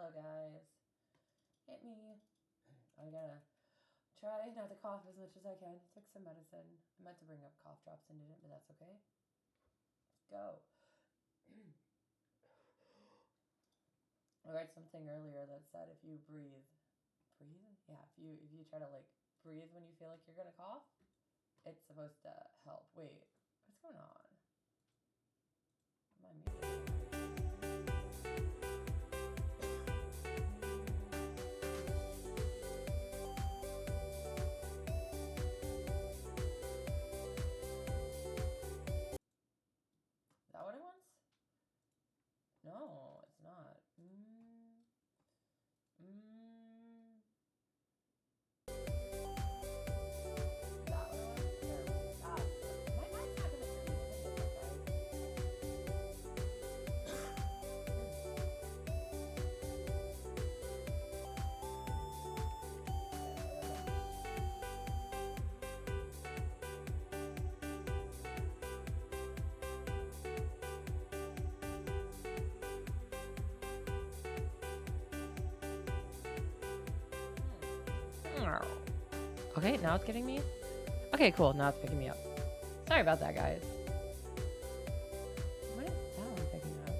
Hello guys, hit me. I'm gonna try not to cough as much as I can. Took some medicine. I meant to bring up cough drops and didn't, but that's okay. Go. I read something earlier that said if you breathe, yeah, if you try to like breathe when you feel like you're gonna cough, it's supposed to help. Wait, what's going on? Am I muted? Is that what it wants? No, it's not. Okay, now it's getting me? Okay, cool. Now it's picking me up. Sorry about that, guys. What is that one picking up?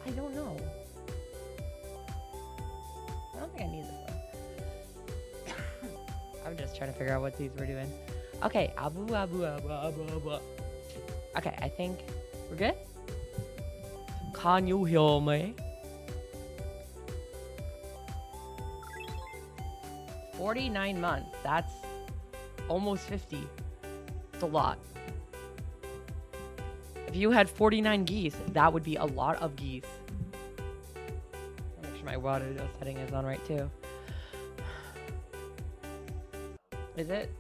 I don't know. I don't think I need this one. I'm just trying to figure out what these were doing. Okay, abu abu abu abu abu. Okay, I think we're good. Can you hear me? 49 months. That's almost 50. It's a lot. If you had 49 geese, that would be a lot of geese. I'll make sure my water dose setting is on right too. Is it?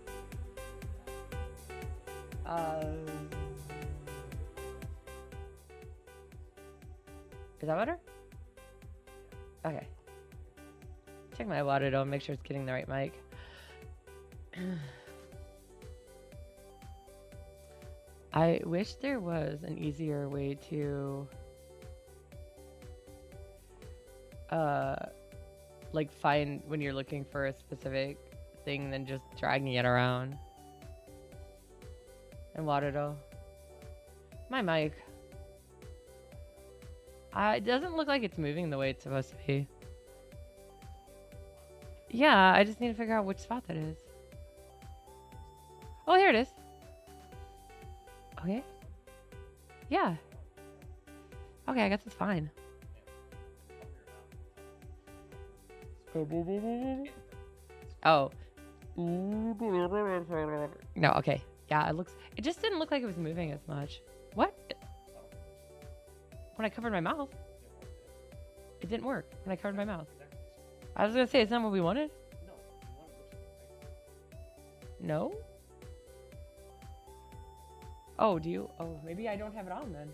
Is that better? Okay. Check my water dose, make sure it's getting the right mic. I wish there was an easier way to like find when you're looking for a specific thing than just dragging it around. And Waterdo. My mic. It doesn't look like it's moving the way it's supposed to be. Yeah, I just need to figure out which spot that is. Oh, here it is. Okay. Yeah. Okay, I guess it's fine. Oh. No, okay. Yeah, it just didn't look like it was moving as much. What? When I covered my mouth. It didn't work when I covered my mouth. I was gonna say, it's not what we wanted? No? Oh, do you? Oh, maybe I don't have it on then.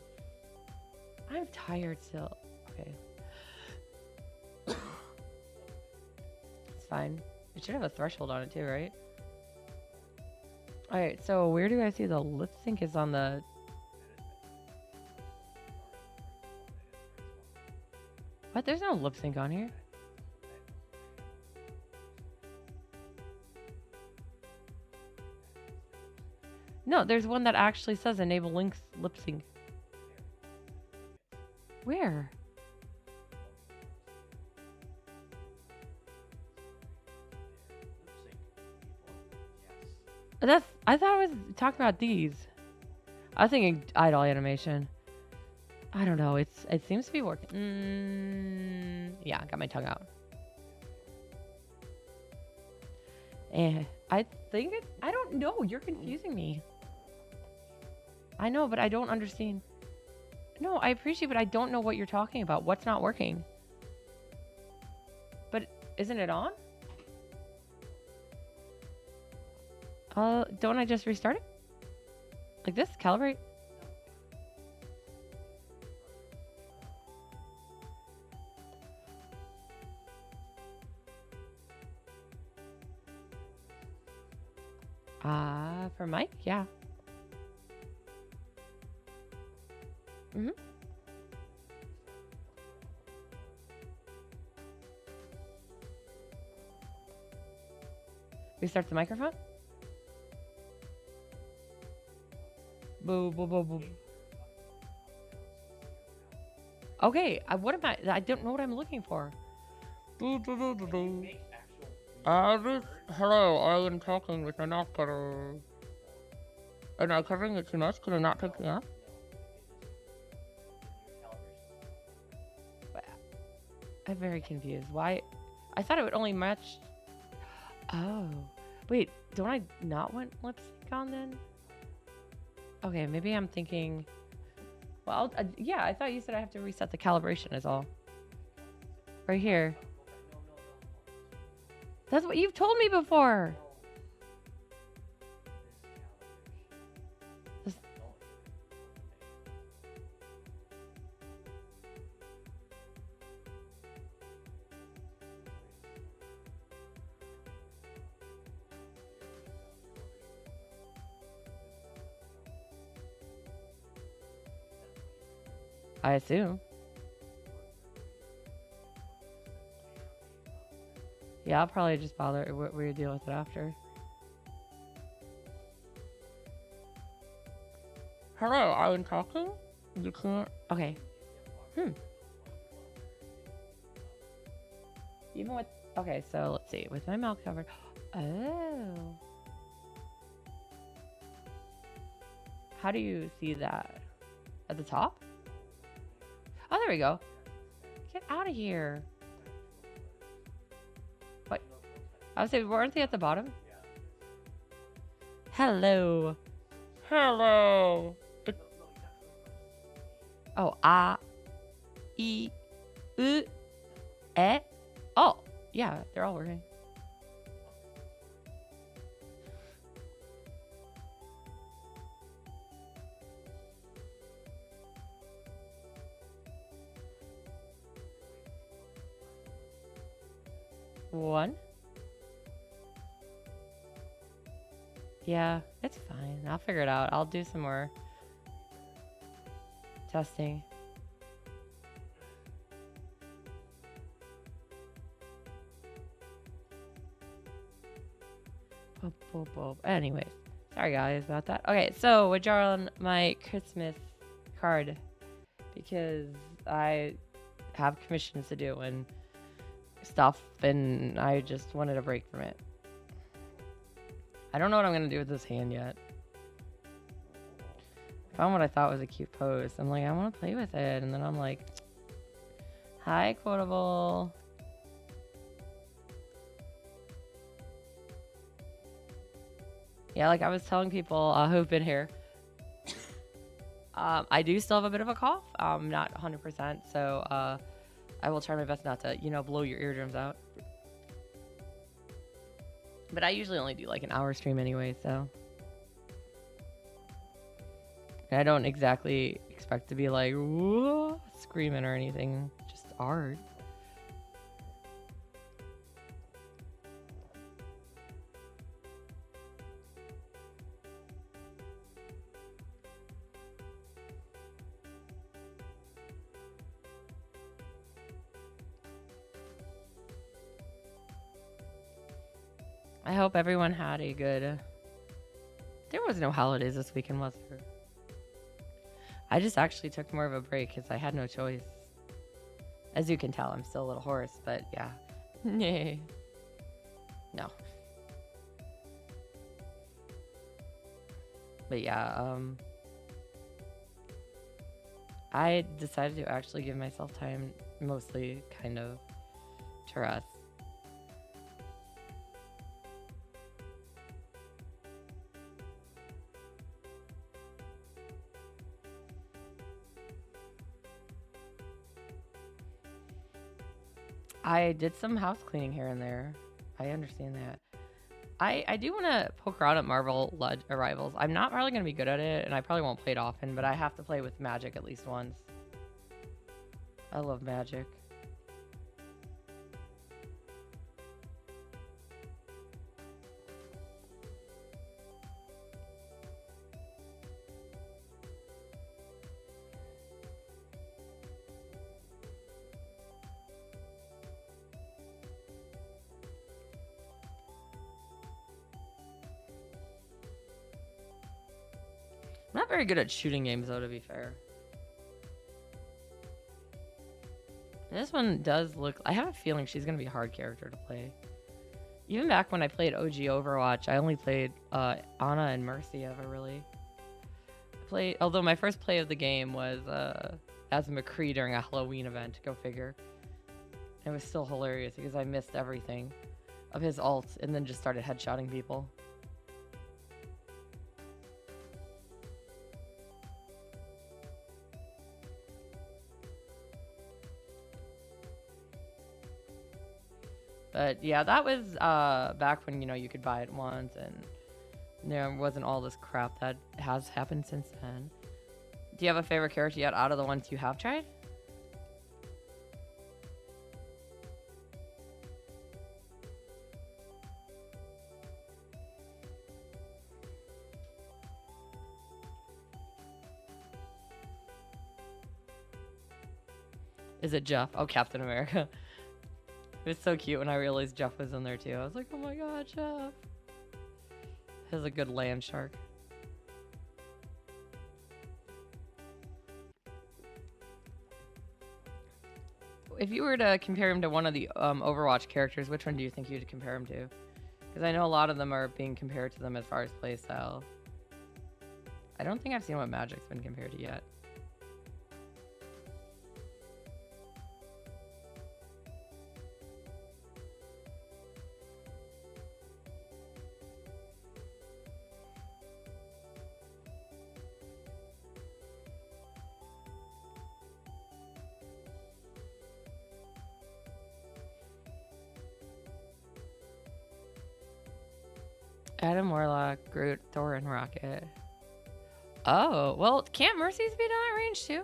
I'm tired still. Okay. It's fine. It should have a threshold on it too, right? Alright, so where do I see the lip sync is on the... What? There's no lip sync on here. No, there's one that actually says enable links lip sync. Where? I thought I was talking about these. I was thinking idle animation. I don't know. It seems to be working. Yeah, got my tongue out. I think I don't know. You're confusing me. I know, but I don't understand. No, I appreciate, but I don't know what you're talking about. What's not working? But isn't it on? Don't I just restart it? Like this? Calibrate? For Mike? Yeah. Mm-hmm. Restart the microphone? Boo, boo, boo, boo. Okay, what am I don't know what I'm looking for. Hello, I am talking with an operator. Am I covering it too much? Could I not take it off? I'm very confused. Why? I thought it would only match. Oh. Wait, don't I not want lip sync on then? Okay, maybe I'm thinking... Well, yeah, I thought you said I have to reset the calibration is all. Right here. That's what you've told me before. I assume. Yeah, I'll probably just bother. We'll deal with it after. Hello, are you talking? You can't. Okay. Even with. Okay, so let's see. With my mouth covered. Oh. How do you see that? At the top? Oh, there we go. Get out of here. What? I was saying, weren't they at the bottom? Hello. Hello. Oh, E, U, E. Oh, yeah, they're all working. One. Yeah, it's fine. I'll figure it out. I'll do some more testing. Anyways, Sorry guys about that. Okay, so we're drawing my Christmas card because I have commissions to do and stuff, and I just wanted a break from it. I don't know what I'm gonna do with this hand yet. I found what I thought was a cute pose. I'm like, I want to play with it, and then I'm like, hi, Quotable. Yeah, like I was telling people who've been here, I do still have a bit of a cough. Not 100%, so I will try my best not to, blow your eardrums out. But I usually only do like an hour stream anyway, so. And I don't exactly expect to be like, whoa, screaming or anything, just art. I hope everyone had a good... There was no holidays this weekend, was there? I just actually took more of a break because I had no choice. As you can tell, I'm still a little hoarse, but yeah. No. But yeah, I decided to actually give myself time, mostly kind of, to rest. I did some house cleaning here and there. I understand that. I do want to poke around at Marvel Arrivals. I'm not probably going to be good at it, and I probably won't play it often, but I have to play with Magic at least once. I love Magic. I'm not very good at shooting games, though, to be fair. This one does look... I have a feeling she's going to be a hard character to play. Even back when I played OG Overwatch, I only played Ana and Mercy ever, really. Although my first play of the game was as McCree during a Halloween event. Go figure. It was still hilarious because I missed everything of his ults and then just started headshotting people. But yeah, that was back when, you could buy it once and there wasn't all this crap that has happened since then. Do you have a favorite character yet out of the ones you have tried? Is it Jeff? Oh, Captain America. It was so cute when I realized Jeff was in there too. I was like, oh my god, Jeff. Has a good land shark. If you were to compare him to one of the Overwatch characters, which one do you think you'd compare him to? Because I know a lot of them are being compared to them as far as playstyle. I don't think I've seen what Magic's been compared to yet. Adam Warlock, Groot, Thor, and Rocket. Oh, well, can't Mercy's be down that range too?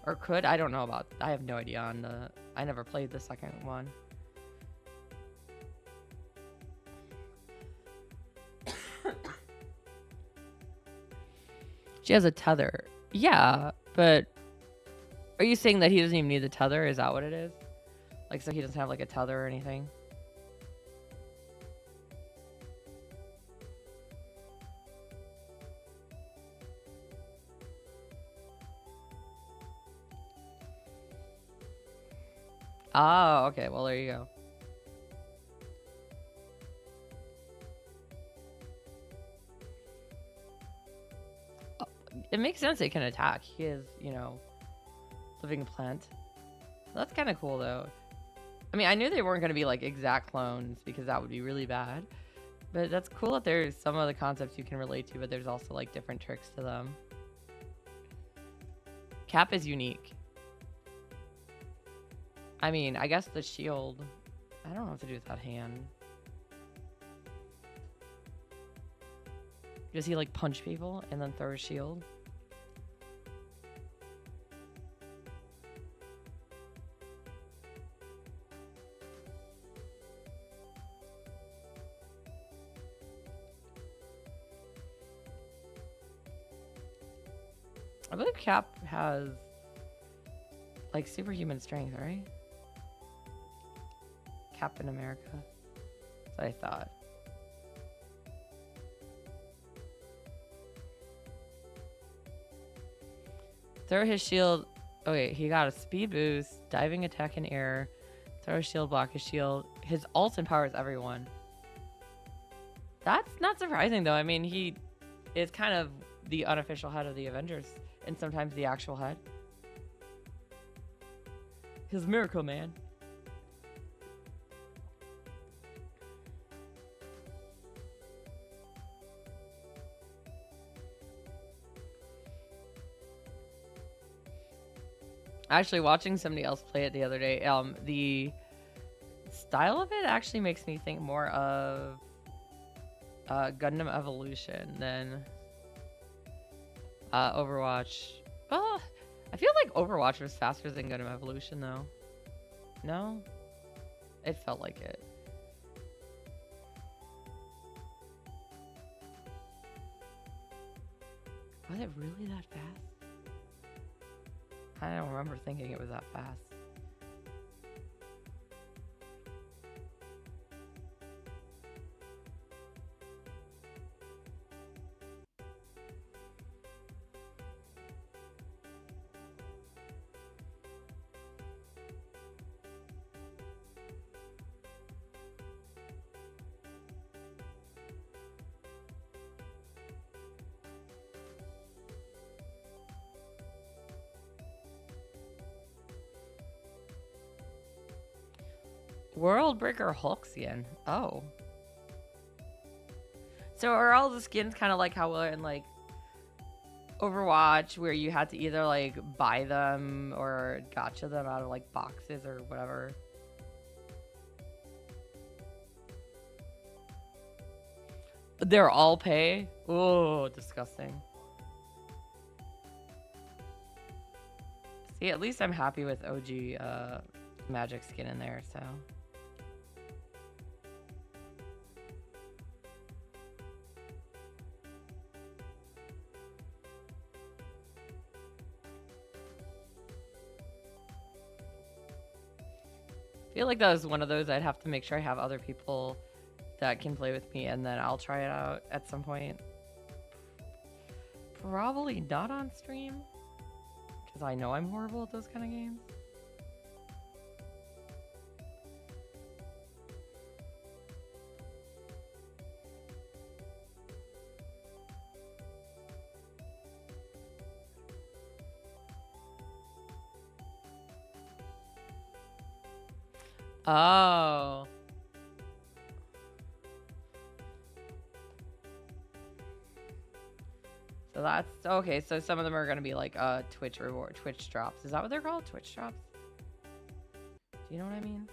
Or could? I don't know about... I have no idea on the... I never played the second one. She has a tether. Yeah, but... Are you saying that he doesn't even need the tether? Is that what it is? Like, so he doesn't have, like, a tether or anything? Oh, okay. Well, there you go. Oh, it makes sense it can attack. He is, you know, living plant. That's kind of cool, though. I mean, I knew they weren't going to be, like, exact clones, because that would be really bad. But that's cool that there's some of the concepts you can relate to, but there's also, like, different tricks to them. Cap is unique. I mean, I guess the shield... I don't know what to do with that hand. Does he, like, punch people and then throw a shield? I believe Cap has, like, superhuman strength, right? Captain America. That's what I thought. Throw his shield. Oh, wait. He got a speed boost, diving attack in air, throw a shield, block his shield. His ult empowers everyone. That's not surprising, though. I mean, he is kind of the unofficial head of the Avengers, and sometimes the actual head. His Miracle Man. Actually, watching somebody else play it the other day, the style of it actually makes me think more of Gundam Evolution than Overwatch. Oh, I feel like Overwatch was faster than Gundam Evolution, though. No? It felt like it. Was it really that fast? I don't remember thinking it was that fast. World Breaker Hulk skin. Oh. So are all the skins kind of like how in like Overwatch, where you had to either like buy them or gacha them out of like boxes or whatever? They're all pay? Oh, disgusting. See, at least I'm happy with OG Magic skin in there, so. I feel like that was one of those I'd have to make sure I have other people that can play with me, and then I'll try it out at some point. Probably not on stream, because I know I'm horrible at those kind of games. Oh. So that's okay. So some of them are going to be like Twitch reward, Twitch drops. Is that what they're called? Twitch drops? Do you know what I mean?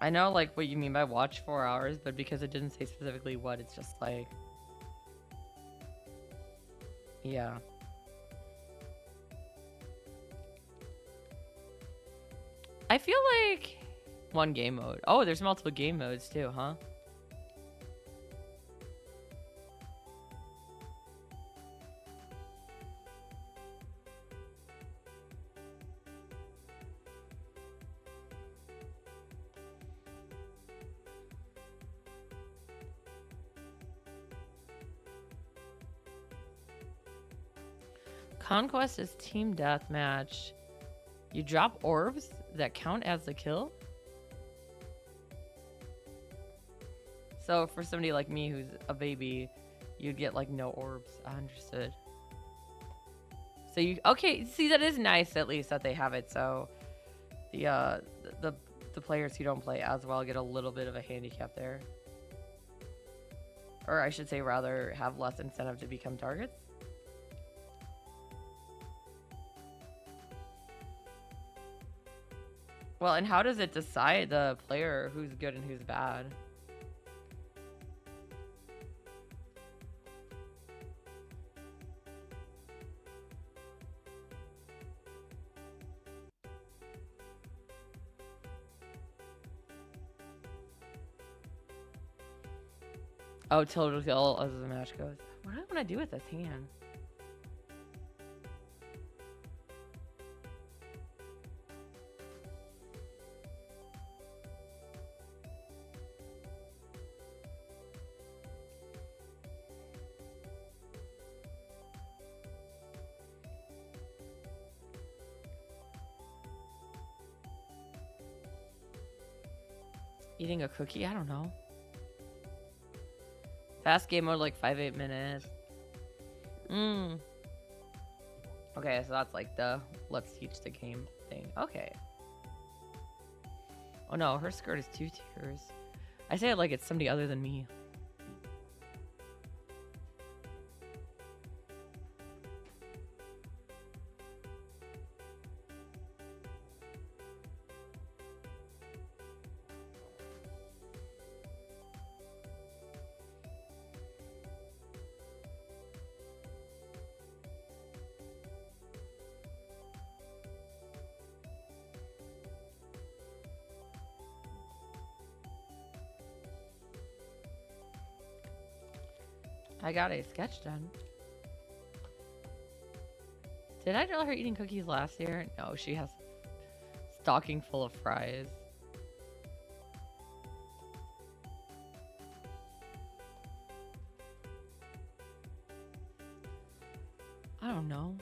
I know like what you mean by watch 4 hours, but because it didn't say specifically what, it's just like, yeah. I feel like one game mode. Oh, there's multiple game modes too, huh? Conquest is team deathmatch. You drop orbs that count as the kill? So for somebody like me who's a baby, you'd get like no orbs. I understood. So you okay? See, that is nice at least that they have it. So the players who don't play as well get a little bit of a handicap there, or I should say, rather have less incentive to become targets. Well, and how does it decide the player who's good and who's bad? Oh, total kill as the match goes. What do I want to do with this hand? Eating a cookie? I don't know. Fast game mode, like 5-8 minutes. Okay, so that's like the let's teach the game thing. Okay. Oh no, her skirt is 2 tiers. I say it like it's somebody other than me. I got a sketch done. Did I tell her eating cookies last year? No, she has a stocking full of fries. I don't know.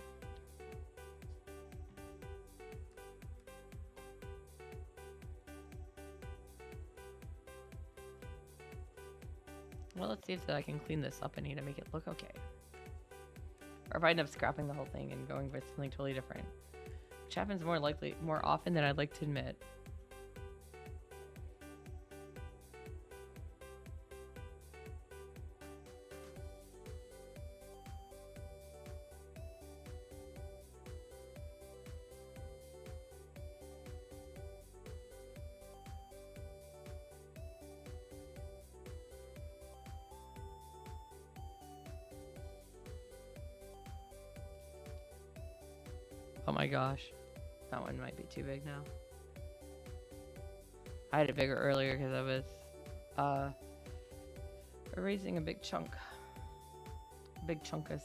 Well, let's see if I can clean this up. I need to make it look okay. Or if I end up scrapping the whole thing and going with something totally different. Which happens more often than I'd like to admit. Oh my gosh. That one might be too big now. I had it bigger earlier because I was erasing a big chunk. Big chunkus.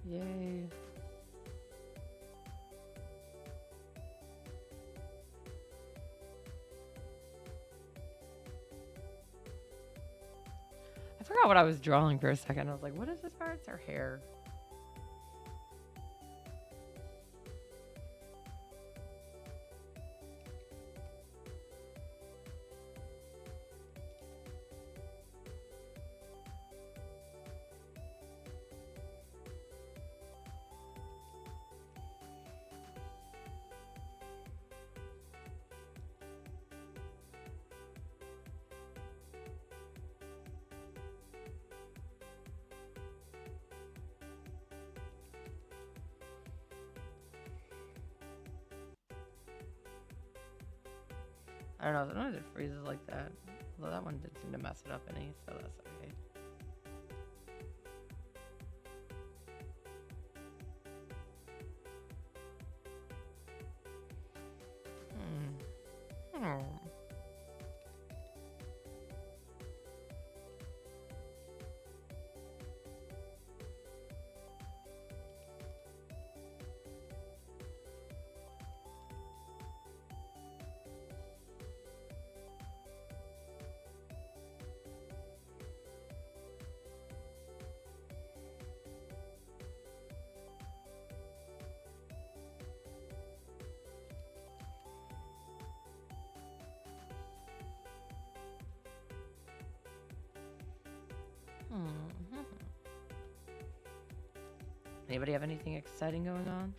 Yay. I forgot what I was drawing for a second. I was like, what is this part? It's her hair. I don't know, sometimes it freezes like that. Although that one did seem to mess it up any, so that's okay. Anybody have anything exciting going on?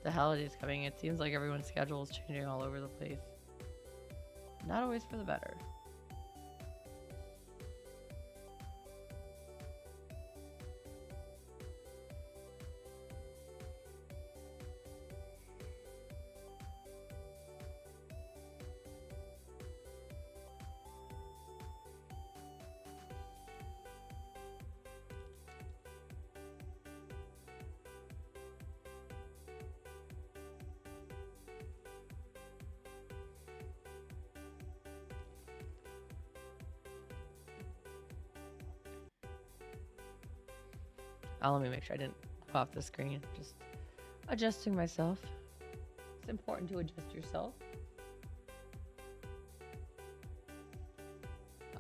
The holidays coming, it seems like everyone's schedule is changing all over the place. Not always for the better. Oh, let me make sure I didn't go off the screen. Just adjusting myself. It's important to adjust yourself.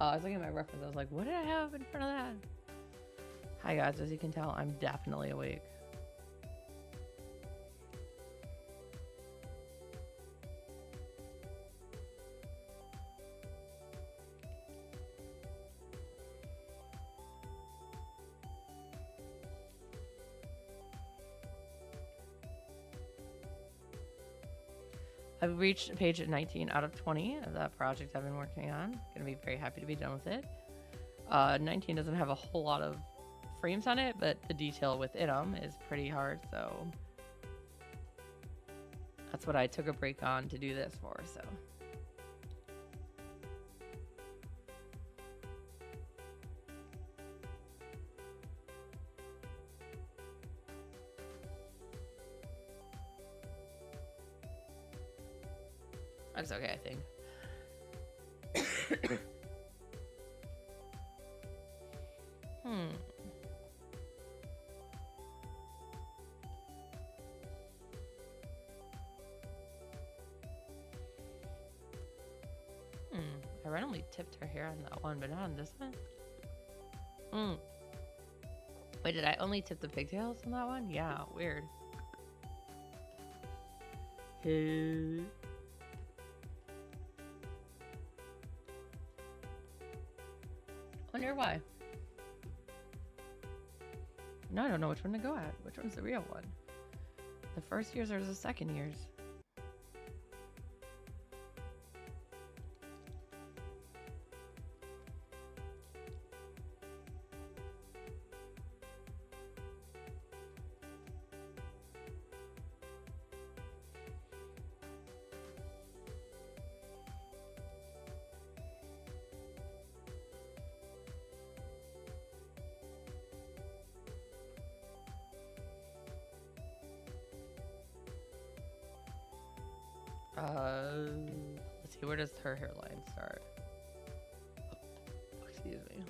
Oh, I was looking at my reference. I was like, what did I have in front of that? Hi, guys. As you can tell, I'm definitely awake. I've reached page 19 out of 20 of that project I've been working on. Gonna be very happy to be done with it. 19 doesn't have a whole lot of frames on it, but the detail within them is pretty hard, so that's what I took a break on to do this for, so. That's okay, I think. I randomly tipped her hair on that one, but not on this one. Wait, did I only tip the pigtails on that one? Yeah, weird. Wonder why. Now I don't know which one to go at. Which one's the real one? The first years or the second years? Let's see, where does her hairline start? Excuse me.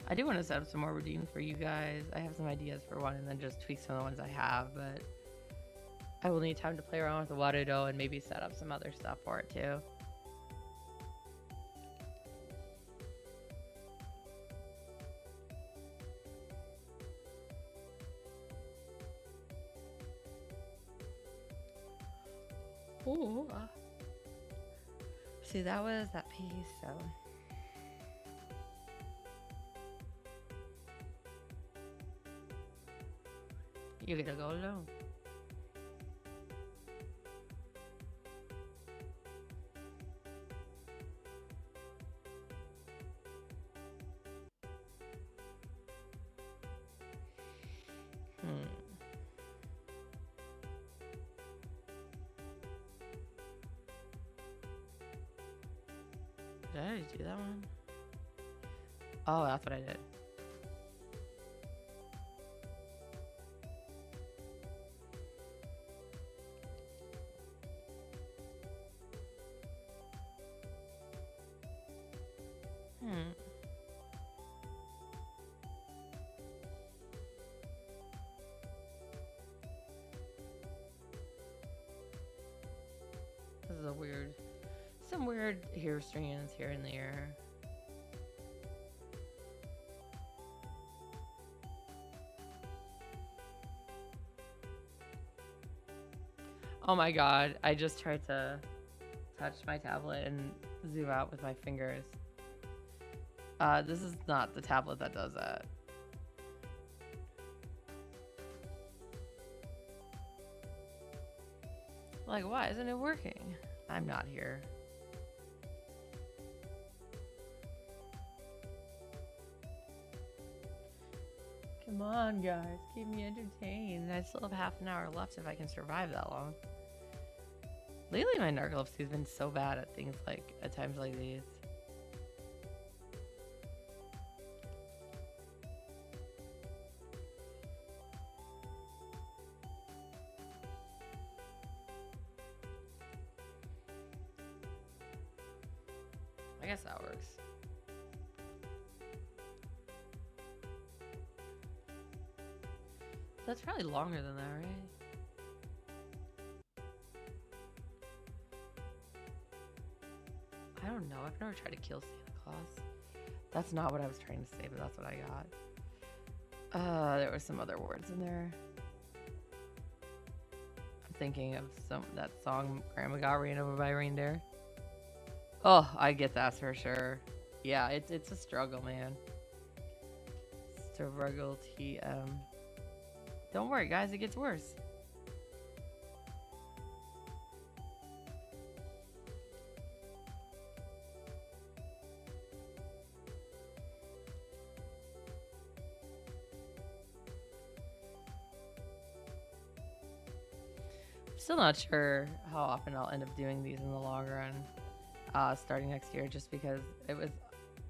I do want to set up some more routines for you guys. I have some ideas for one and then just tweak some of the ones I have, but I will need time to play around with the water dough and maybe set up some other stuff for it too. Ooh. See, that was that piece, so... You're gonna go alone. Did I already do that one? Oh, that's what I did. heard hair strands here and there. Oh my god, I just tried to touch my tablet and zoom out with my fingers. This is not the tablet that does that. Like, why isn't it working? I'm not here. Come on, guys. Keep me entertained. I still have half an hour left if I can survive that long. Lately, my narcolepsy has been so bad at things like, at times like these. I guess that works. That's probably longer than that, right? I don't know. I've never tried to kill Santa Claus. That's not what I was trying to say, but that's what I got. There were some other words in there. I'm thinking of that song Grandma Got Ran Over by a Reindeer. Oh, I get that for sure. Yeah, it's a struggle, man. Struggle TM. Don't worry, guys, it gets worse. Still not sure how often I'll end up doing these in the long run, starting next year, just because it was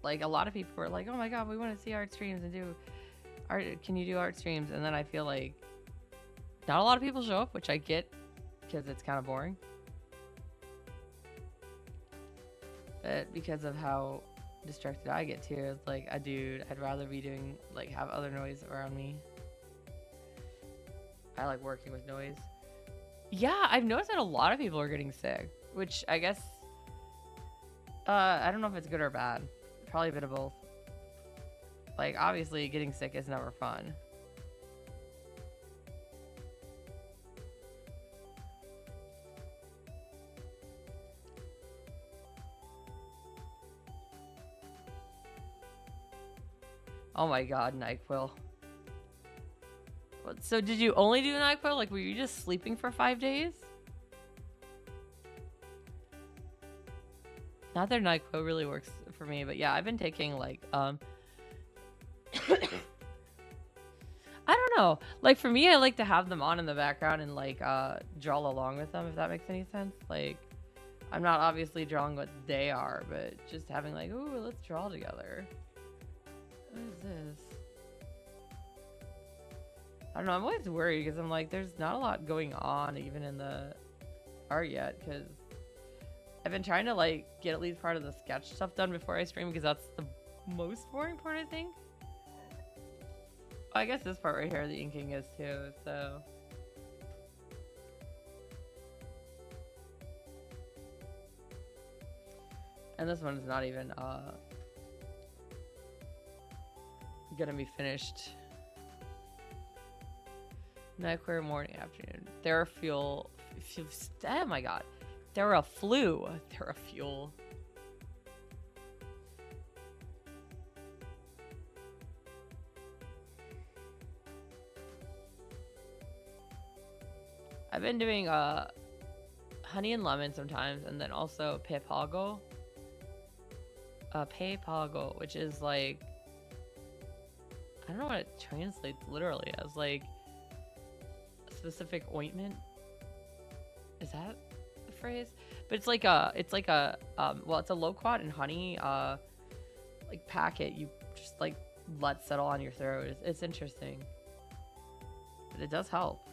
like a lot of people were like, oh my god, we want to see art streams and do art. Can you do art streams? And then I feel like not a lot of people show up, which I get because it's kind of boring. But because of how distracted I get too, it's like, dude, I'd rather be doing, like, have other noise around me. I like working with noise. Yeah, I've noticed that a lot of people are getting sick, which I guess, I don't know if it's good or bad. Probably a bit of both. Like, obviously, getting sick is never fun. Oh my god, NyQuil. So did you only do NyQuil? Like, were you just sleeping for 5 days? Not that NyQuil really works for me, but yeah, I've been taking, like, I don't know. Like, for me, I like to have them on in the background and, like, draw along with them, if that makes any sense. Like, I'm not obviously drawing what they are, but just having, like, ooh, let's draw together. What is this? I don't know, I'm always worried because I'm like, there's not a lot going on even in the art yet, because I've been trying to, like, get at least part of the sketch stuff done before I stream, because that's the most boring part, I think. I guess this part right here, the inking is too, so. And this one's not even gonna be finished. NyQuil morning, afternoon. Therafuel. Oh my god. Theraflu. Therafuel. I've been doing honey and lemon sometimes, and then also pepago. Pepago, which is like, I don't know what it translates literally as, like a specific ointment. Is that the phrase? But it's like a well, it's a loquat and honey like packet you just like let settle on your throat. It's interesting, but it does help.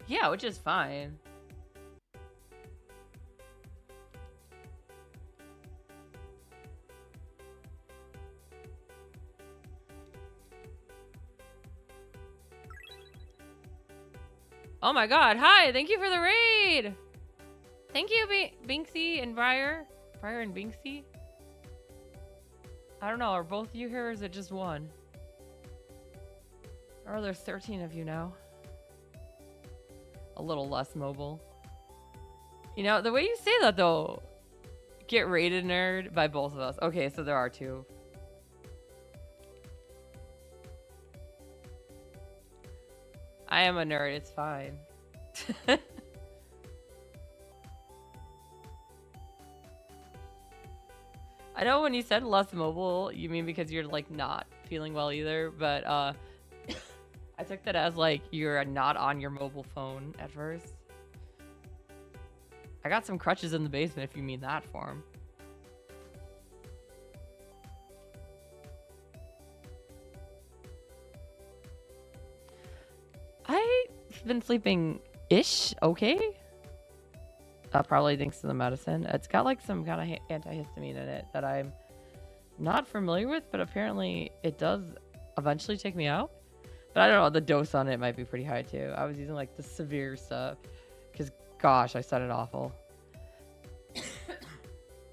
Yeah, which is fine. Oh my god, hi, thank you for the raid! Thank you, Binksy and Briar. Briar and Binksy? I don't know, are both you here or is it just one? Or there's 13 of you now. A little less mobile. You know, the way you say that though, get raided nerd by both of us. Okay, so there are two. I am a nerd, it's fine. I know when you said less mobile, you mean because you're like not feeling well either, but I took that as like you're not on your mobile phone at first. I got some crutches in the basement if you mean that form. I've been sleeping-ish okay. Probably thanks to the medicine. It's got like some kind of antihistamine in it that I'm not familiar with, but apparently it does eventually take me out. But I don't know, the dose on it might be pretty high too. I was using like the severe stuff because gosh, I sounded awful.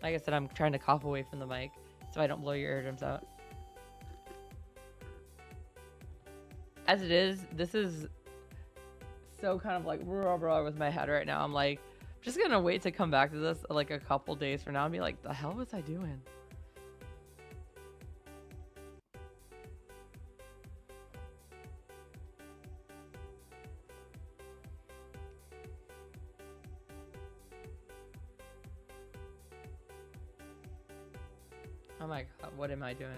Like I said, I'm trying to cough away from the mic so I don't blow your eardrums out. As it is, this is so kind of like blah with my head right now. I'm like, I'm just gonna wait to come back to this like a couple days from now and be like, the hell was I doing? Oh my god, what am I doing?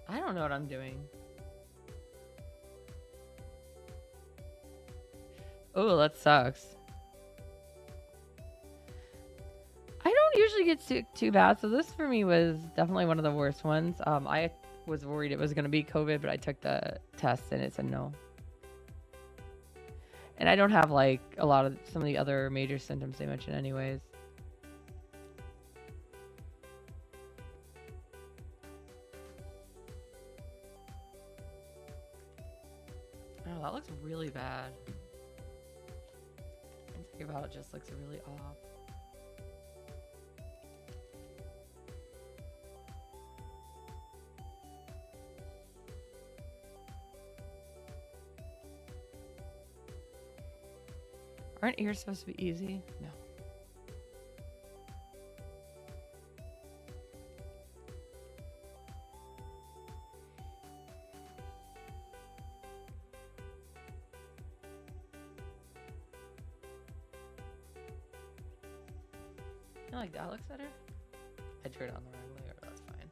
I don't know what I'm doing. Oh, that sucks. I don't usually get sick too bad, so this for me was definitely one of the worst ones. I was worried it was going to be COVID, but I took the test and it said no. And I don't have like a lot of some of the other major symptoms they mentioned anyways. Oh, that looks really bad. Thinking about it just looks really off. Aren't ears supposed to be easy? No. You like that looks better? I drew it on the wrong layer, but that's fine.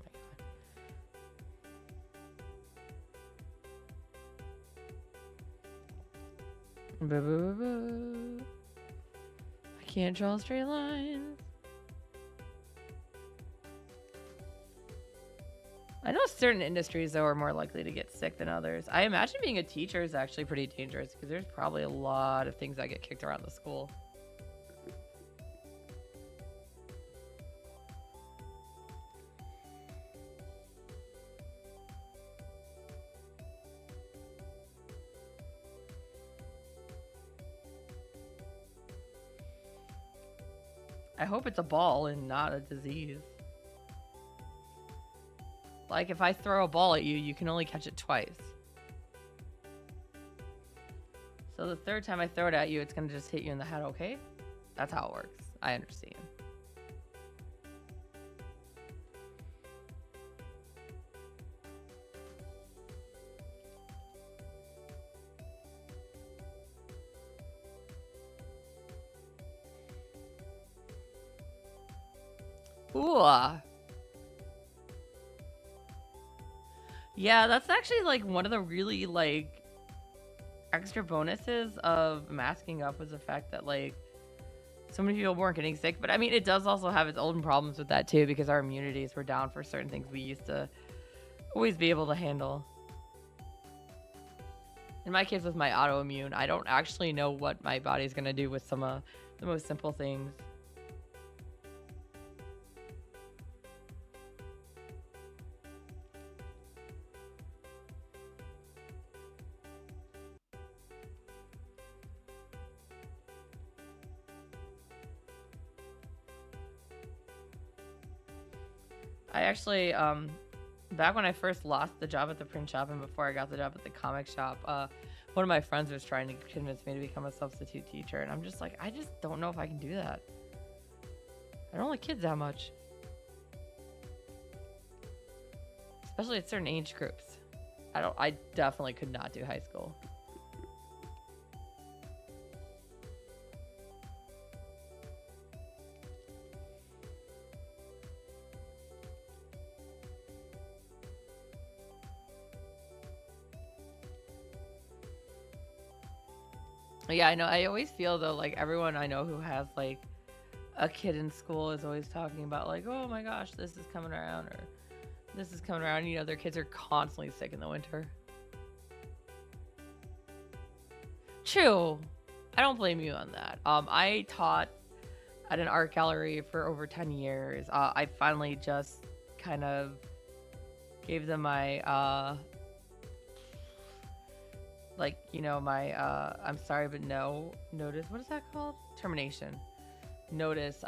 Oh my god. Boo, boo, boo. I can't draw straight lines. I know certain industries, though, are more likely to get sick than others. I imagine being a teacher is actually pretty dangerous because there's probably a lot of things that get kicked around the school. I hope it's a ball and not a disease. Like, if I throw a ball at you, you can only catch it twice. So the third time I throw it at you, it's going to just hit you in the head, okay? That's how it works. I understand. Ooh. Yeah, that's actually like one of the really like extra bonuses of masking up was the fact that like So many people weren't getting sick. But I mean, it does also have its own problems with that too, because our immunities were down for certain things we used to always be able to handle. In my case, with my autoimmune, I don't actually know what my body's gonna do with some of the most simple things. I actually, back when I first lost the job at the print shop and before I got the job at the comic shop, one of my friends was trying to convince me to become a substitute teacher, and I'm just like, I just don't know if I can do that. I don't like kids that much, especially at certain age groups. I definitely could not do high school. Yeah, I know. I always feel though, like everyone I know who has like a kid in school is always talking about like, oh my gosh, this is coming around or this is coming around. You know, their kids are constantly sick in the winter. True. I don't blame you on that. I taught at an art gallery for over 10 years. I finally just kind of gave them my like, you know, my I'm sorry but no notice. What is that called? Termination notice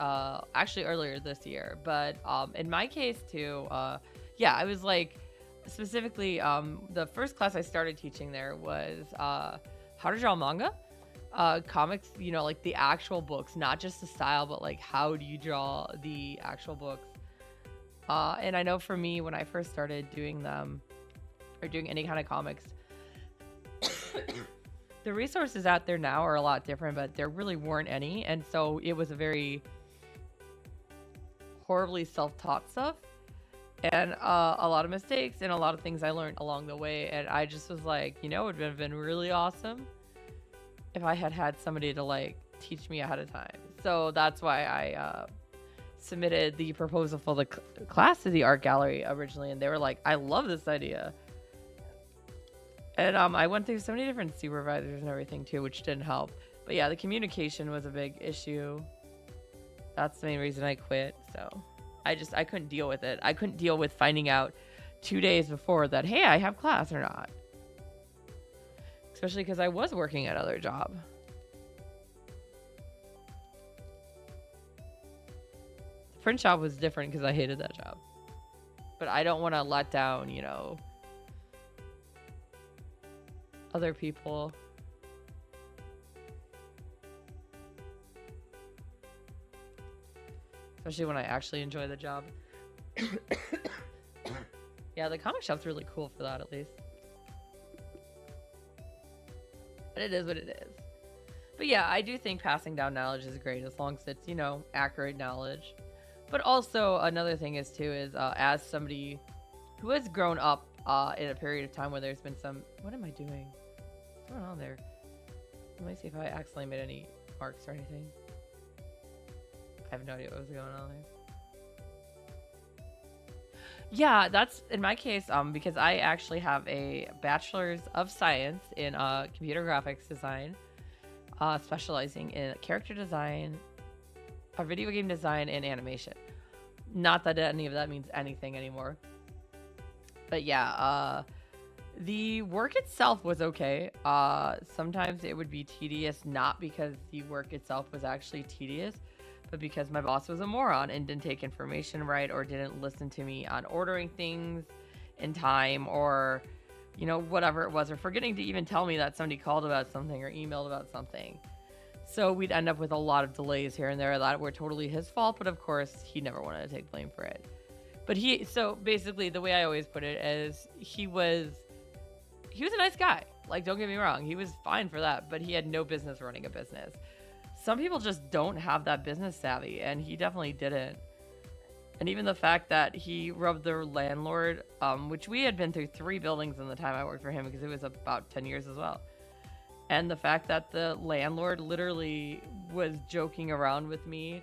actually earlier this year. But in my case too, yeah, I was like specifically the first class I started teaching there was how to draw manga, comics, you know, like the actual books, not just the style, but like how do you draw the actual books. And I know for me, when I first started doing them or doing any kind of comics, the resources out there now are a lot different, but there really weren't any. And so it was a very horribly self-taught stuff and a lot of mistakes and a lot of things I learned along the way. And I just was like, you know, it would have been really awesome if I had had somebody to like teach me ahead of time. So that's why I submitted the proposal for the class to the art gallery originally. And they were like, I love this idea. And I went through so many different supervisors and everything too, which didn't help. But yeah, the communication was a big issue. That's the main reason I quit. So I couldn't deal with it. I couldn't deal with finding out 2 days before that, hey, I have class or not. Especially because I was working at another job. The print shop was different because I hated that job. But I don't want to let down, you know, other people. Especially when I actually enjoy the job. Yeah, the comic shop's really cool for that, at least. But it is what it is. But yeah, I do think passing down knowledge is great as long as it's, you know, accurate knowledge. But also another thing is too is as somebody who has grown up in a period of time where there's been some, what am I doing? What's going on there? Let me see if I accidentally made any marks or anything. I have no idea what was going on there. Yeah, that's in my case, because I actually have a bachelor's of science in computer graphics design, specializing in character design, video game design, and animation. Not that any of that means anything anymore. But yeah, the work itself was okay. Sometimes it would be tedious, not because the work itself was actually tedious, but because my boss was a moron and didn't take information right or didn't listen to me on ordering things in time or, you know, whatever it was, or forgetting to even tell me that somebody called about something or emailed about something. So we'd end up with a lot of delays here and there that were totally his fault, but of course he never wanted to take blame for it. But so basically the way I always put it is he was a nice guy. Like, don't get me wrong, he was fine for that, but he had no business running a business. Some people just don't have that business savvy, and he definitely didn't. And even the fact that he rubbed their landlord, which we had been through 3 buildings in the time I worked for him, because it was about 10 years as well. And the fact that the landlord literally was joking around with me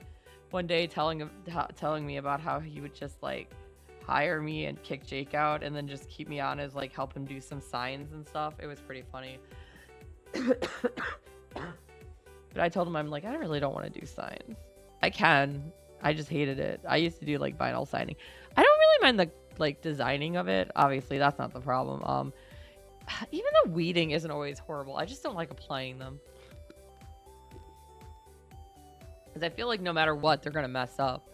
one day, telling me about how he would just like hire me and kick Jake out and then just keep me on as like help him do some signs and stuff. It was pretty funny. But I told him, I'm like, I really don't want to do signs. I can. I just hated it. I used to do like vinyl signing. I don't really mind the like designing of it. Obviously, that's not the problem. Even the weeding isn't always horrible. I just don't like applying them. Because I feel like no matter what, they're going to mess up.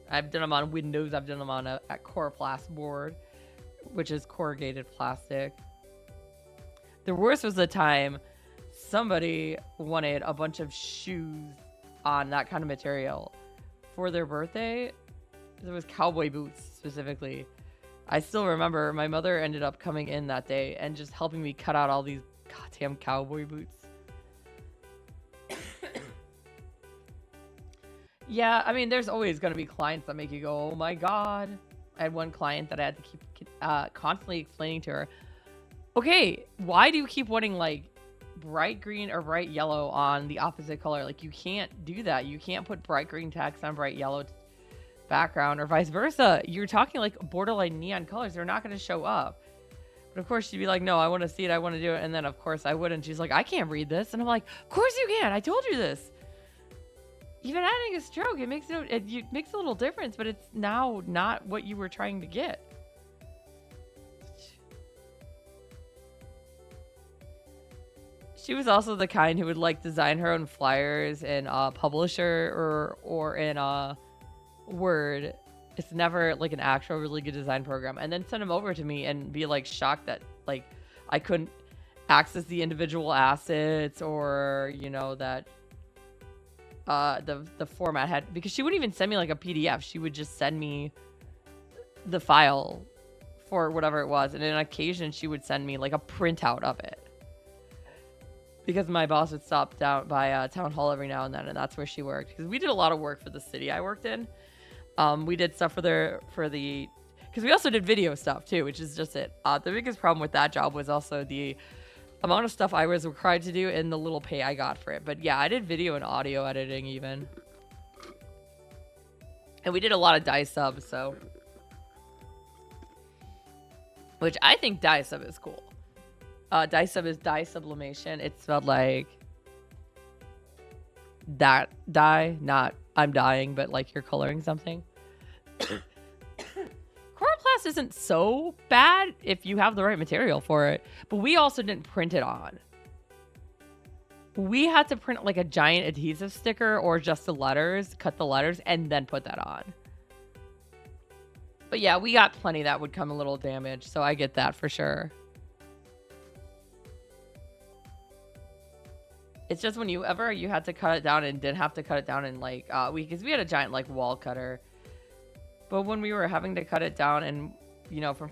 I've done them on windows. I've done them on a Coroplast board, which is corrugated plastic. The worst was the time somebody wanted a bunch of shoes on that kind of material for their birthday. It was cowboy boots specifically. I still remember my mother ended up coming in that day and just helping me cut out all these goddamn cowboy boots. Yeah, I mean, there's always going to be clients that make you go, oh my God. I had one client that I had to keep constantly explaining to her, okay, why do you keep wanting like bright green or bright yellow on the opposite color? Like, you can't do that. You can't put bright green text on bright yellow background or vice versa. You're talking like borderline neon colors. They're not going to show up. But of course she'd be like, no, I want to see it. I want to do it. And then of course I wouldn't. She's like, I can't read this. And I'm like, of course you can. I told you this. Even adding a stroke, it makes a little difference, but it's now not what you were trying to get. She was also the kind who would like design her own flyers in Publisher or in Word. It's never like an actual really good design program, and then send them over to me and be like shocked that like I couldn't access the individual assets, or you know that the format had, because she wouldn't even send me like a PDF. She would just send me the file for whatever it was, and on occasion she would send me like a printout of it, because my boss would stop down by town hall every now and then, and that's where she worked. Because we did a lot of work for the city I worked in. We did stuff because we also did video stuff too, which is just it. The biggest problem with that job was also the amount of stuff I was required to do and the little pay I got for it. But yeah, I did video and audio editing even. And we did a lot of dye subs, so. Which I think dye sub is cool. Dye sub is dye sublimation. It's spelled like that dye, not I'm dying, but like you're coloring something. Coroplast isn't so bad if you have the right material for it, but we also didn't print it on. We had to print like a giant adhesive sticker or just the letters, cut the letters, and then put that on. But yeah, we got plenty that would come a little damaged, so I get that for sure. It's just when you had to cut it down and didn't have to cut it down in like, because we had a giant like wall cutter. But when we were having to cut it down and, you know, from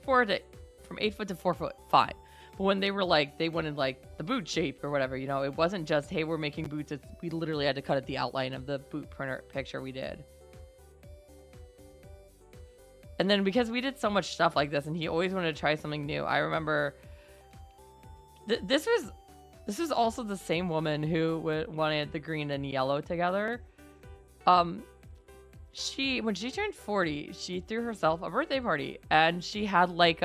8 foot to 4 foot, fine. But when they were like, they wanted like the boot shape or whatever, you know, it wasn't just, hey, we're making boots. We literally had to cut it the outline of the boot printer picture we did. And then because we did so much stuff like this and he always wanted to try something new, I remember this was also the same woman who wanted the green and yellow together. When she turned 40, she threw herself a birthday party, and she had like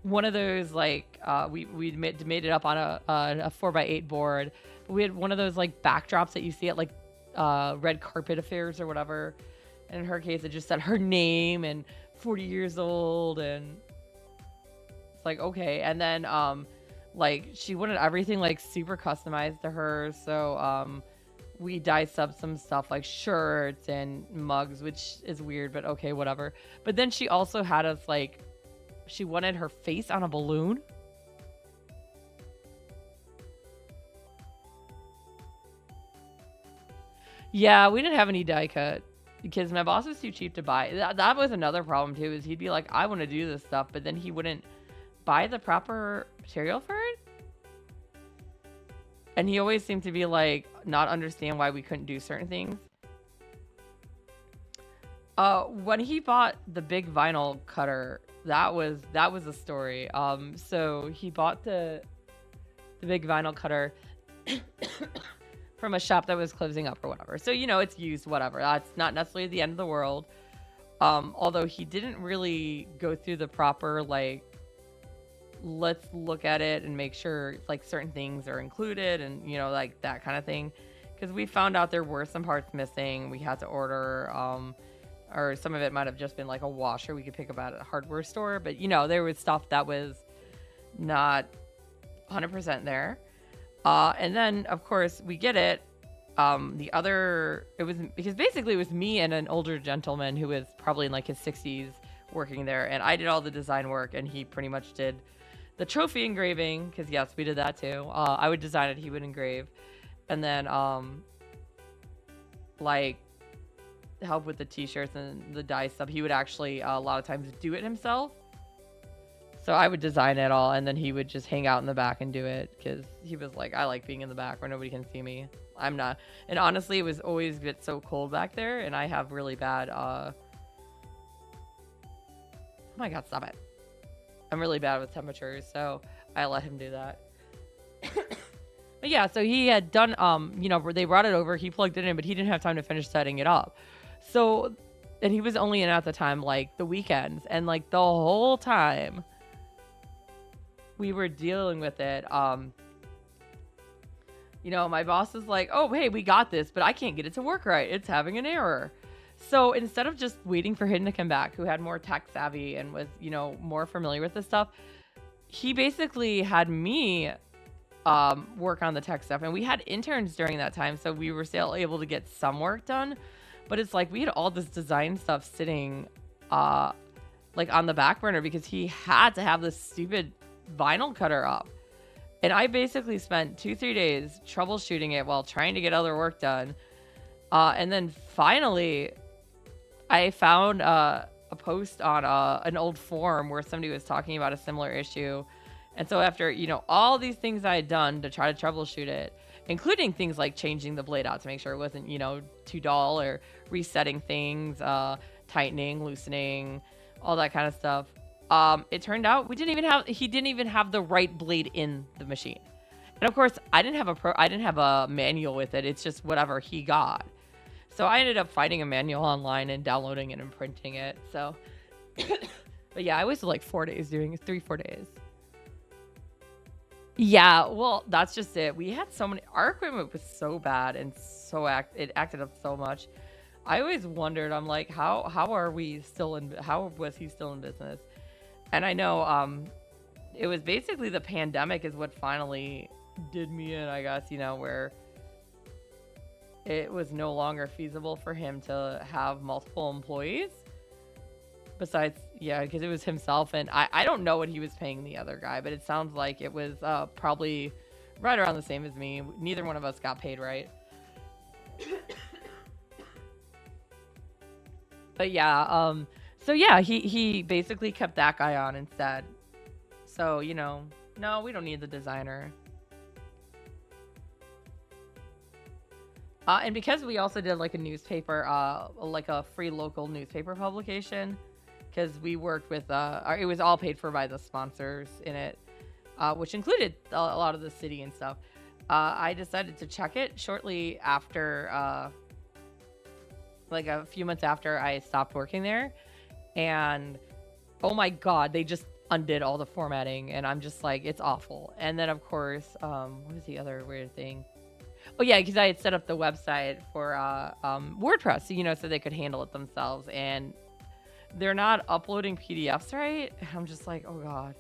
one of those like we made it up on a 4x8 board. We had one of those like backdrops that you see at like red carpet affairs or whatever. And in her case, it just said her name and 40 years old, and it's like, okay. And then like she wanted everything like super customized to her, so we dye sub some stuff like shirts and mugs, which is weird, but okay, whatever. But then she also had us like, she wanted her face on a balloon. Yeah, we didn't have any die cut because my boss was too cheap to buy. That was another problem too, is he'd be like, I want to do this stuff, but then he wouldn't buy the proper material for it. And he always seemed to be like, not understand why we couldn't do certain things. When he bought the big vinyl cutter, that was a story. So he bought the the big vinyl cutter from a shop that was closing up or whatever. So, it's used, whatever. That's not necessarily the end of the world. Although he didn't really go through the proper, like, let's look at it and make sure, like, certain things are included and, like, that kind of thing. Because we found out there were some parts missing. We had to order, or some of it might have just been, like, a washer we could pick up at a hardware store. But, there was stuff that was not 100% there. And then, of course, we get it. It was because basically it was me and an older gentleman who was probably in like his 60s working there. And I did all the design work and he pretty much did the trophy engraving. Because yes, we did that too. I would design it. He would engrave. And then, like, help with the t-shirts and the dye stuff. He would actually, a lot of times, do it himself. So I would design it all, and then he would just hang out in the back and do it, because he was like, I like being in the back where nobody can see me. I'm not. And honestly, it was always get so cold back there, and I have really bad, oh my god, stop it. I'm really bad with temperatures, so I let him do that. But yeah, so he had done, they brought it over, he plugged it in, but he didn't have time to finish setting it up. So, and he was only in at the time, like, the weekends, and, like, the whole time we were dealing with it, my boss is like, oh, hey, we got this, but I can't get it to work right. It's having an error. So instead of just waiting for him to come back, who had more tech savvy and was, more familiar with this stuff, he basically had me work on the tech stuff. And we had interns during that time, so we were still able to get some work done. But it's like we had all this design stuff sitting like on the back burner because he had to have this stupid vinyl cutter up. And I basically spent 2-3 days troubleshooting it while trying to get other work done. And then finally, I found a post on an old forum where somebody was talking about a similar issue. And so after, all these things I had done to try to troubleshoot it, including things like changing the blade out to make sure it wasn't, too dull, or resetting things, tightening, loosening, all that kind of stuff. It turned out he didn't even have the right blade in the machine. And of course, I didn't have a manual with it. It's just whatever he got. So I ended up finding a manual online and downloading it and printing it. So, but yeah, I wasted like 4 days doing it, 3-4 days. Yeah, well, that's just it. We had so many, our equipment was so bad and it acted up so much. I always wondered, I'm like, how was he still in business? And I know it was basically the pandemic is what finally did me in, I guess, where it was no longer feasible for him to have multiple employees. Besides, yeah, because it was himself. And I don't know what he was paying the other guy, but it sounds like it was probably right around the same as me. Neither one of us got paid right. But yeah, so yeah, he basically kept that guy on instead. So, no, we don't need the designer. And because we also did like a newspaper, like a free local newspaper publication, because we worked with, it was all paid for by the sponsors in it, which included a lot of the city and stuff. I decided to check it shortly after, like a few months after I stopped working there. And oh my god, they just undid all the formatting, and I'm just like, it's awful. And then of course, what was the other weird thing? Oh yeah, because I had set up the website for WordPress, so they could handle it themselves, and they're not uploading PDFs right. I'm just like, oh god,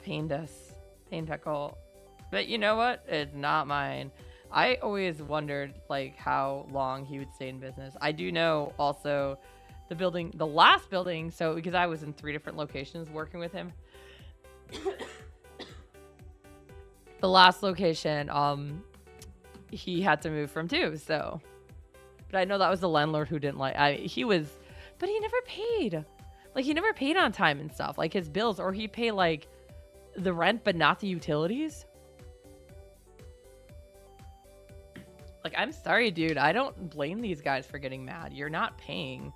pain pickle. But you know what? It's not mine. I always wondered like how long he would stay in business. I do know also the last building, so because I was in 3 different locations working with him. The last location, he had to move from too, so. But I know that was the landlord who didn't like, but he never paid. Like, he never paid on time and stuff, like his bills, or he'd pay like the rent, but not the utilities. Like, I'm sorry, dude. I don't blame these guys for getting mad. You're not paying.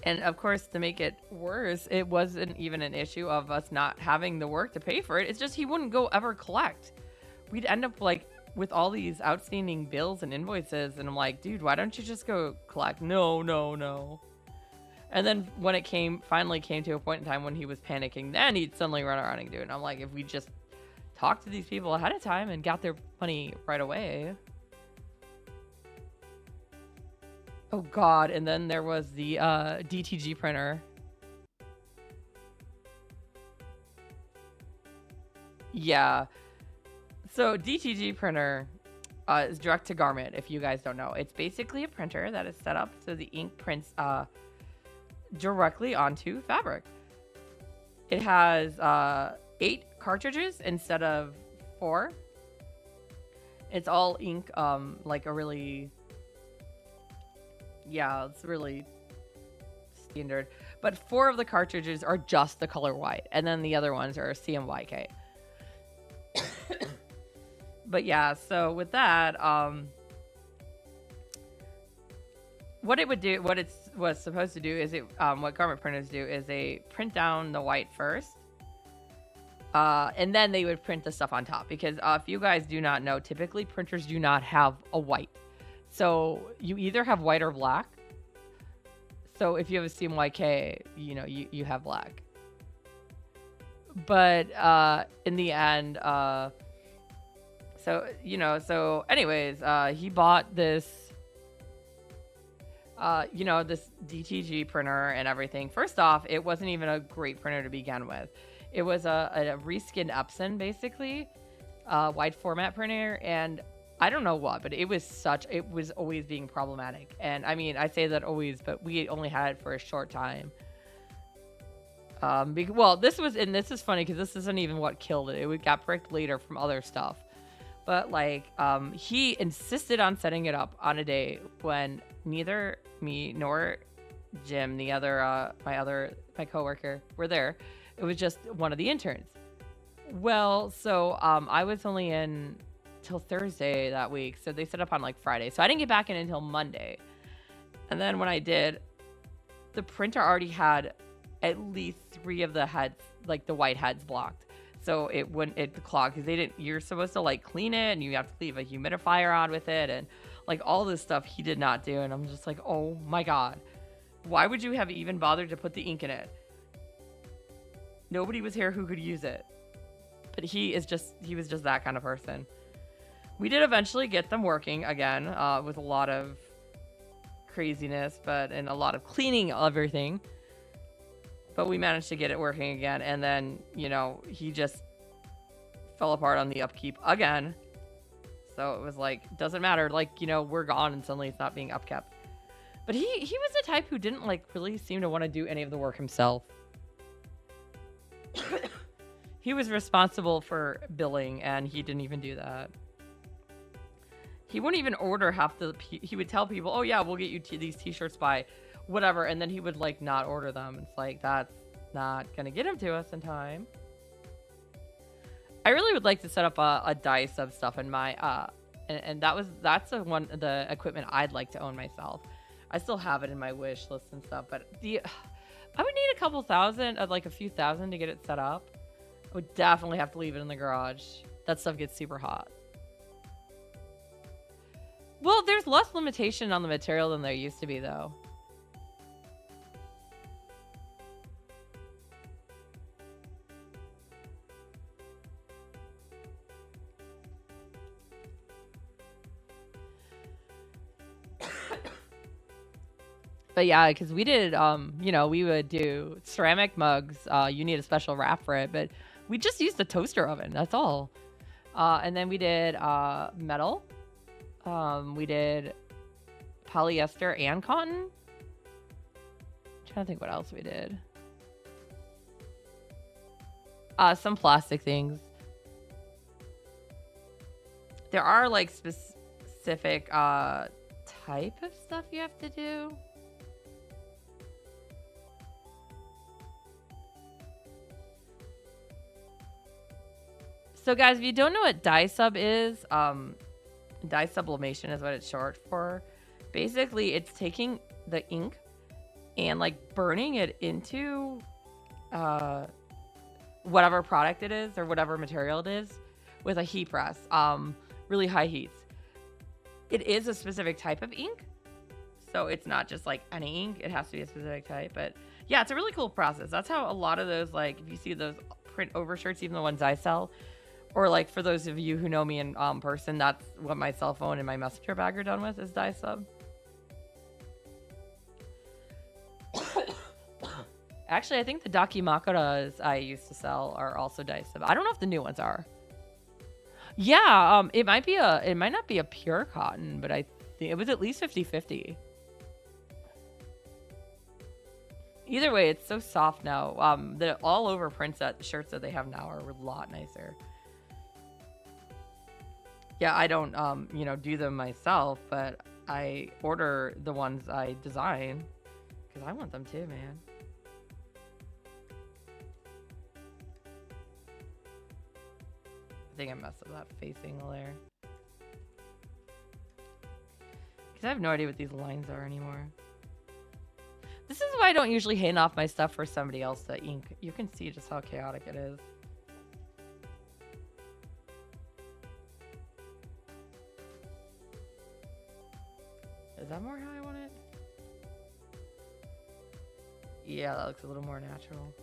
And of course, to make it worse, it wasn't even an issue of us not having the work to pay for it. It's just he wouldn't go ever collect. We'd end up like with all these outstanding bills and invoices. And I'm like, dude, why don't you just go collect? No, no, no. And then when it finally came to a point in time when he was panicking, then he'd suddenly run around and do it. And I'm like, if we just talked to these people ahead of time and got their money right away. Oh God, and then there was the DTG printer. Yeah. So DTG printer is direct to garment, if you guys don't know. It's basically a printer that is set up so the ink prints directly onto fabric. It has 8 cartridges instead of 4. It's all ink, like a really... Yeah, it's really standard. But 4 of the cartridges are just the color white, and then the other ones are CMYK. But yeah, so with that, what it would do, what it was supposed to do is what garment printers do is they print down the white first, and then they would print the stuff on top. Because if you guys do not know, typically printers do not have a white. So you either have white or black. So if you have a CMYK, you know, you have black. But in the end, so anyways, he bought this, this DTG printer and everything. First off, it wasn't even a great printer to begin with. It was a reskinned Epson, basically, wide format printer, and I don't know what, but it was always being problematic. And I mean, I say that always, but we only had it for a short time. This is funny because this isn't even what killed it. It got bricked later from other stuff. But like, he insisted on setting it up on a day when neither me nor Jim, my coworker, were there. It was just one of the interns. Well, so I was only in till Thursday that week, so they set up on like Friday. So I didn't get back in until Monday. And then when I did, the printer already had at least 3 of the heads, like the white heads, blocked. So it clogged because you're supposed to like clean it and you have to leave a humidifier on with it and like all this stuff he did not do. And I'm just like, oh my God, why would you have even bothered to put the ink in it? Nobody was here who could use it. But he was just that kind of person. We did eventually get them working again, with a lot of craziness, and a lot of cleaning of everything. But we managed to get it working again, and then, he just fell apart on the upkeep again. So it was like, doesn't matter, like, we're gone and suddenly it's not being upkept. But he was the type who didn't like really seem to want to do any of the work himself. He was responsible for billing, and he didn't even do that. He wouldn't even order he would tell people, oh yeah, we'll get you these t-shirts by whatever, and then he would like not order them. It's like, that's not gonna get them to us in time. I really would like to set up a dice of stuff in my and that's the equipment I'd like to own myself. I still have it in my wish list and stuff, but I would need a couple thousand, like a few thousand to get it set up. I would definitely have to leave it in the garage. That stuff gets super hot. Well, there's less limitation on the material than there used to be, though. But yeah, because we did, we would do ceramic mugs. You need a special wrap for it, but we just used the toaster oven. That's all. And then we did metal. We did polyester and cotton. I'm trying to think what else we did. Some plastic things. There are like specific type of stuff you have to do. So guys, if you don't know what dye sub is, dye sublimation is what it's short for. Basically, it's taking the ink and like burning it into whatever product it is or whatever material it is with a heat press, really high heats. It is a specific type of ink, so it's not just like any ink. It has to be a specific type. But yeah, it's a really cool process. That's how a lot of those, like if you see those print over shirts, even the ones I sell, or like for those of you who know me in person, that's what my cell phone and my messenger bag are done with, is dye sub. Actually, I think the Dakimakuras I used to sell are also dye sub. I don't know if the new ones are. Yeah, it might not be a pure cotton, but I think it was at least 50-50. Either way, it's so soft now. The all over prints that shirts that they have now are a lot nicer. Yeah, I don't do them myself, but I order the ones I design because I want them too, man. I think I messed up that facing layer. Because I have no idea what these lines are anymore. This is why I don't usually hand off my stuff for somebody else to ink. You can see just how chaotic it is. Is that more how I want it? Yeah, that looks a little more natural.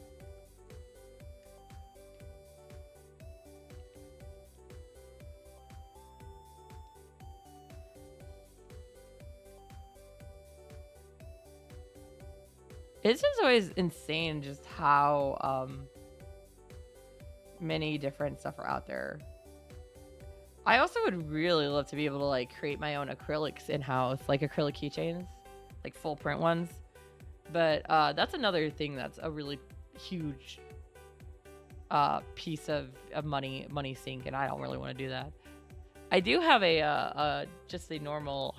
It's just always insane just how many different stuff are out there. I also would really love to be able to like create my own acrylics in-house, like acrylic keychains, like full print ones. But that's another thing that's a really huge piece of money sink, and I don't really want to do that. I do have a just a normal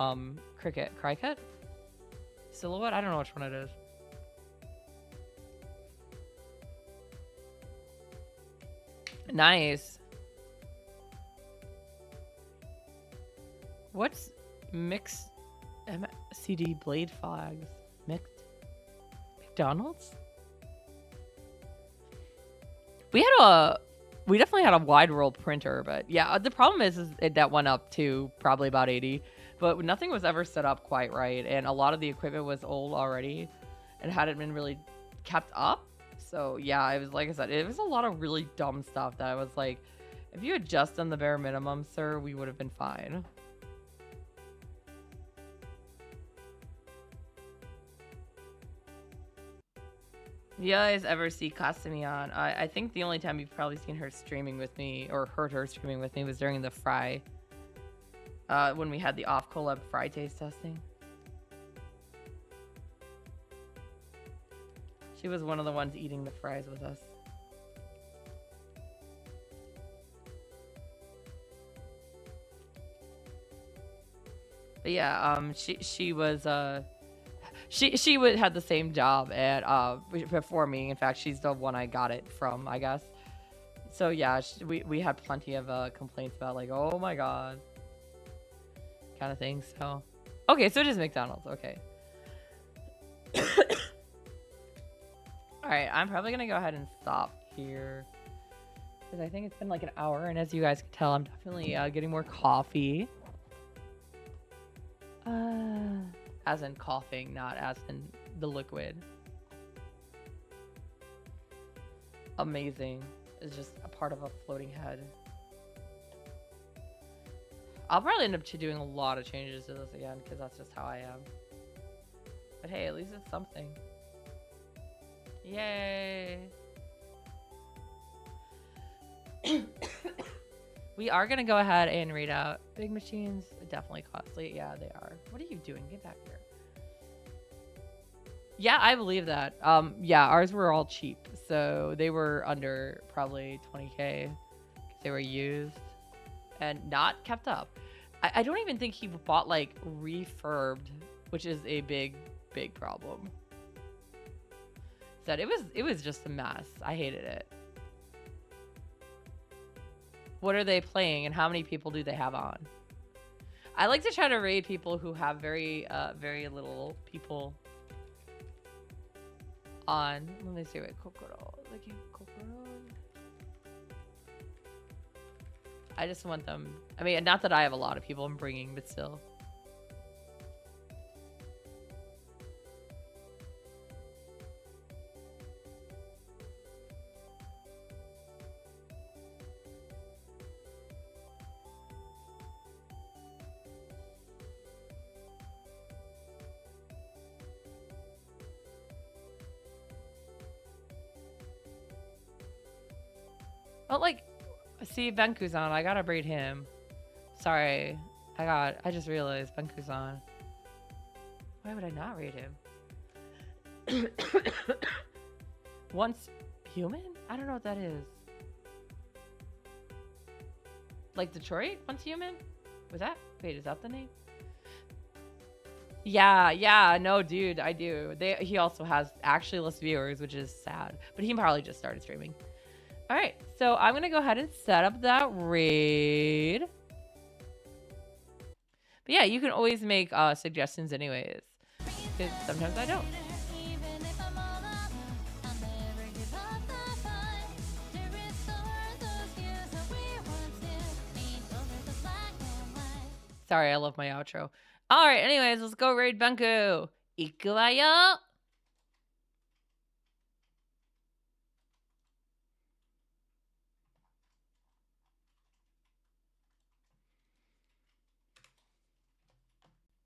Cricut Cricut silhouette. I don't know which one it is. Nice. What's mixed CD blade flags? Mixed McDonald's? We definitely had a wide roll printer, but yeah, the problem is that went up to probably about 80, but nothing was ever set up quite right, and a lot of the equipment was old already and hadn't been really kept up. So yeah, it was like I said, it was a lot of really dumb stuff that I was like, if you had just done the bare minimum, sir, we would have been fine. You guys ever see Kasumi on? I think the only time you've probably seen her streaming with me or heard her streaming with me was during the fry. When we had the off collab fry taste testing. She was one of the ones eating the fries with us. But yeah, she was she had the same job at before me. In fact, she's the one I got it from, I guess. So yeah, we had plenty of complaints about like, oh my god, kind of thing. So okay, so it is McDonald's. Okay. All right, I'm probably gonna go ahead and stop here because I think it's been like an hour, and as you guys can tell, I'm definitely getting more coffee. As in coughing, not as in the liquid. Amazing. It's just a part of a floating head. I'll probably end up doing a lot of changes to this again because that's just how I am. But hey, at least it's something. Yay! We are going to go ahead and read out big machines. Definitely costly. Yeah, they are. What are you doing? Get back here. Yeah, I believe that. Yeah, ours were all cheap. So they were under probably 20K because they were used and not kept up. I don't even think he bought like refurbed, which is a big problem. That it was just a mess. I hated it. What are they playing and how many people do they have on? I like to try to raid people who have very little people on. Let me see what Kokoro. Like Kokoro. I just want them. I mean, not that I have a lot of people I'm bringing, but still. But like, see, Benku's on. I gotta braid him. Sorry. I just realized Benku's on. Why would I not raid him? Once human? I don't know what that is. Like Detroit? Once human? Was that? Wait, is that the name? Yeah, no, dude, I do. He also has actually less viewers, which is sad. But he probably just started streaming. All right, so I'm gonna go ahead and set up that raid. But yeah, you can always make suggestions anyways, because sometimes I don't. Sorry, I love my outro. All right, anyways, let's go raid Benku. Ikuwa yo!